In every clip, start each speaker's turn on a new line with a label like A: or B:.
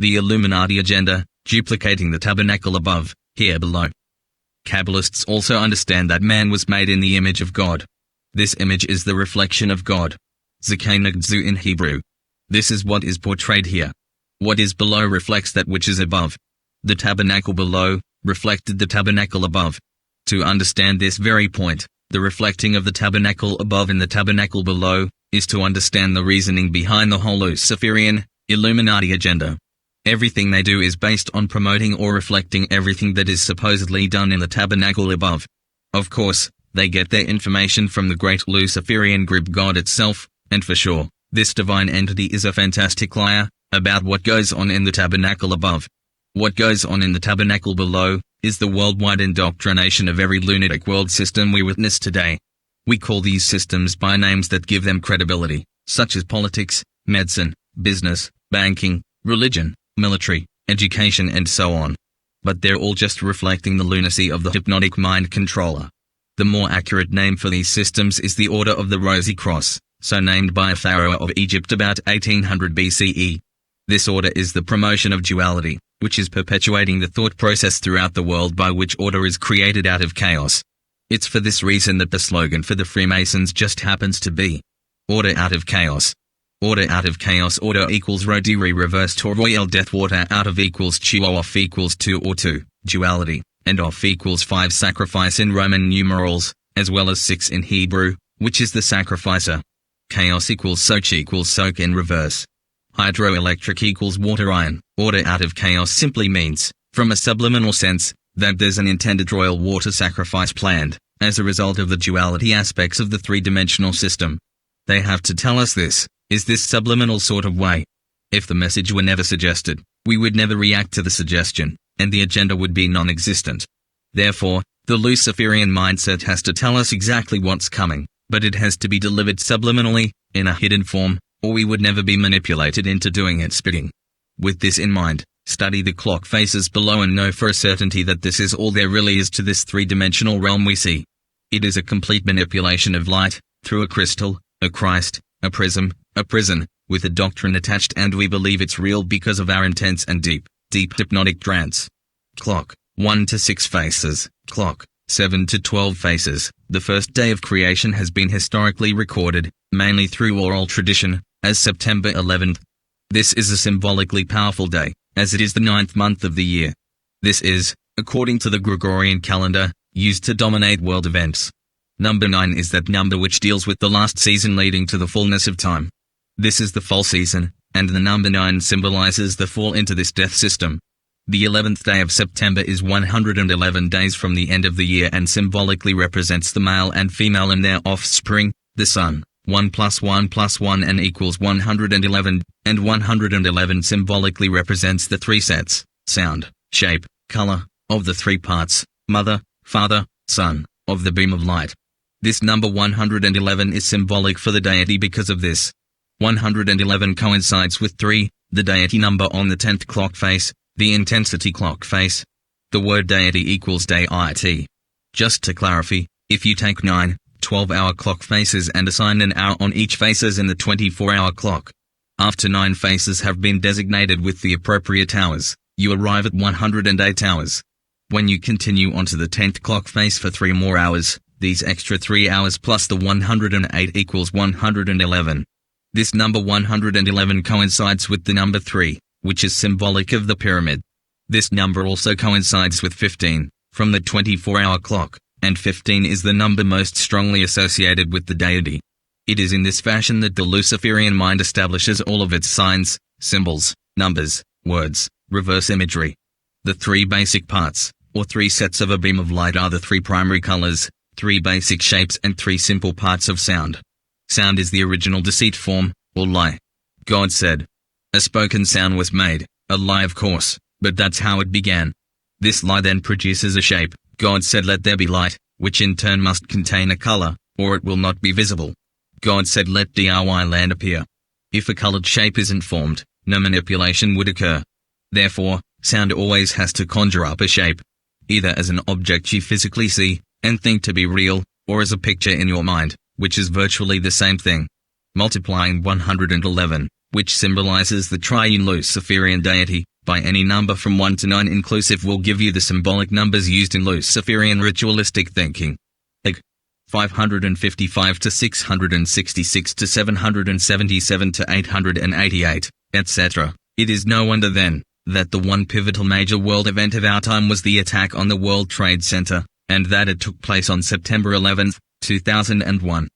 A: The Illuminati agenda, duplicating the tabernacle above, here below. Kabbalists also understand that man was made in the image of God. This image is the reflection of God. Zakanagdzu in Hebrew. This is what is portrayed here. What is below reflects that which is above. The tabernacle below reflected the tabernacle above. To understand this very point, the reflecting of the tabernacle above in the tabernacle below, is to understand the reasoning behind the whole Luciferian, Illuminati agenda. Everything they do is based on promoting or reflecting everything that is supposedly done in the tabernacle above. Of course, they get their information from the great Luciferian group God itself, and for sure, this divine entity is a fantastic liar about what goes on in the tabernacle above. What goes on in the tabernacle below is the worldwide indoctrination of every lunatic world system we witness today. We call these systems by names that give them credibility, such as politics, medicine, business, banking, religion, military, education and so on. But they're all just reflecting the lunacy of the hypnotic mind controller. The more accurate name for these systems is the Order of the Rosy Cross, so named by a pharaoh of Egypt about 1800 BCE. This order is the promotion of duality, which is perpetuating the thought process throughout the world by which order is created out of chaos. It's for this reason that the slogan for the Freemasons just happens to be Order out of chaos. Order out of chaos. Order equals Rodiri reversed or royal death. Water out of equals Chu off equals 2 or 2, duality, and off equals 5 sacrifice in Roman numerals, as well as 6 in Hebrew, which is the sacrificer. Chaos equals soak in reverse. Hydroelectric equals water iron. Order out of chaos simply means, from a subliminal sense, that there's an intended royal water sacrifice planned, as a result of the duality aspects of the three-dimensional system. They have to tell us this, is this subliminal sort of way. If the message were never suggested, we would never react to the suggestion, and the agenda would be non-existent. Therefore, the Luciferian mindset has to tell us exactly what's coming, but it has to be delivered subliminally, in a hidden form, or we would never be manipulated into doing it spitting. With this in mind, study the clock faces below and know for a certainty that this is all there really is to this three-dimensional realm we see. It is a complete manipulation of light, through a crystal, a Christ, a prism, a prison, with a doctrine attached, and we believe it's real because of our intense and deep hypnotic trance. Clock, 1 to 6 faces. Clock, 7 to 12 faces. The first day of creation has been historically recorded, mainly through oral tradition, as September 11th. This is a symbolically powerful day, as it is the 9th month of the year. This is, according to the Gregorian calendar, used to dominate world events. Number 9 is that number which deals with the last season leading to the fullness of time. This is the fall season, and the number 9 symbolizes the fall into this death system. The 11th day of September is 111 days from the end of the year and symbolically represents the male and female and their offspring, the sun. 1 plus 1 plus 1 and equals 111, and 111 symbolically represents the three sets, sound, shape, color, of the three parts, mother, father, son, of the beam of light. This number 111 is symbolic for the deity because of this. 111 coincides with 3, the deity number on the 10th clock face, the intensity clock face. The word deity equals deity. Just to clarify, if you take 9, 12-hour clock faces and assign an hour on each faces in the 24-hour clock. After 9 faces have been designated with the appropriate hours, you arrive at 108 hours. When you continue onto the 10th clock face for 3 more hours, these extra 3 hours plus the 108 equals 111. This number 111 coincides with the number 3, which is symbolic of the pyramid. This number also coincides with 15, from the 24-hour clock, and 15 is the number most strongly associated with the deity. It is in this fashion that the Luciferian mind establishes all of its signs, symbols, numbers, words, reverse imagery. The 3 basic parts, or 3 sets of a beam of light are the 3 primary colors, 3 basic shapes and 3 simple parts of sound. Sound is the original deceit form, or lie. God said, a spoken sound was made, a lie of course, but that's how it began. This lie then produces a shape. God said let there be light, which in turn must contain a color, or it will not be visible. God said let dry land appear. If a colored shape isn't formed, no manipulation would occur. Therefore, sound always has to conjure up a shape, either as an object you physically see, and think to be real, or as a picture in your mind, which is virtually the same thing. Multiplying 111, which symbolizes the triune Luciferian deity, by any number from 1 to 9 inclusive will give you the symbolic numbers used in Luciferian ritualistic thinking. 555 to 666 to 777 to 888, etc. It is no wonder then, that the one pivotal major world event of our time was the attack on the World Trade Center, and that it took place on September 11, 2001.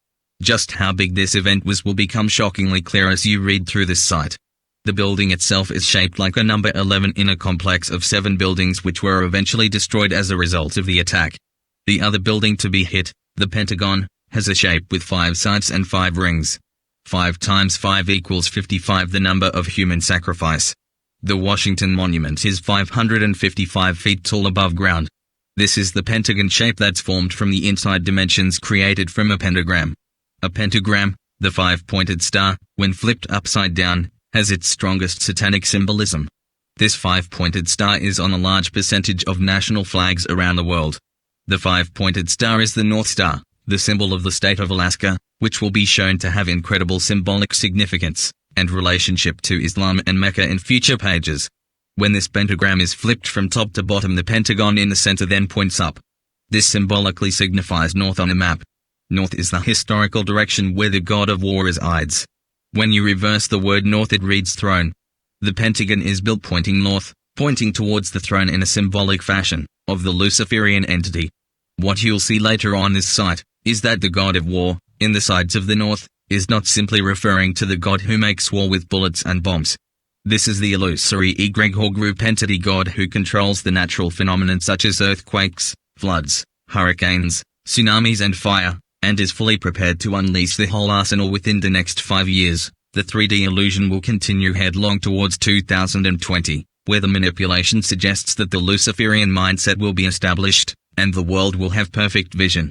A: Just how big this event was will become shockingly clear as you read through this site. The building itself is shaped like a number 11 in a complex of 7 buildings which were eventually destroyed as a result of the attack. The other building to be hit, the Pentagon, has a shape with 5 sides and 5 rings. 5 times 5 equals 55, the number of human sacrifice. The Washington Monument is 555 feet tall above ground. This is the pentagon shape that's formed from the inside dimensions created from a pentagram. A pentagram, the 5-pointed star, when flipped upside down, has its strongest satanic symbolism. This 5-pointed star is on a large percentage of national flags around the world. The 5-pointed star is the North Star, the symbol of the state of Alaska, which will be shown to have incredible symbolic significance and relationship to Islam and Mecca in future pages. When this pentagram is flipped from top to bottom, the pentagon in the center then points up. This symbolically signifies north on a map. North is the historical direction where the god of war resides. When you reverse the word north, it reads throne. The pentagon is built pointing north, pointing towards the throne in a symbolic fashion, of the Luciferian entity. What you'll see later on this site, is that the god of war, in the sides of the north, is not simply referring to the god who makes war with bullets and bombs. This is the illusory egregore group entity god who controls the natural phenomenon such as earthquakes, floods, hurricanes, tsunamis and fire, and is fully prepared to unleash the whole arsenal within the next 5 years. The 3D illusion will continue headlong towards 2020, where the manipulation suggests that the Luciferian mindset will be established, and the world will have perfect vision.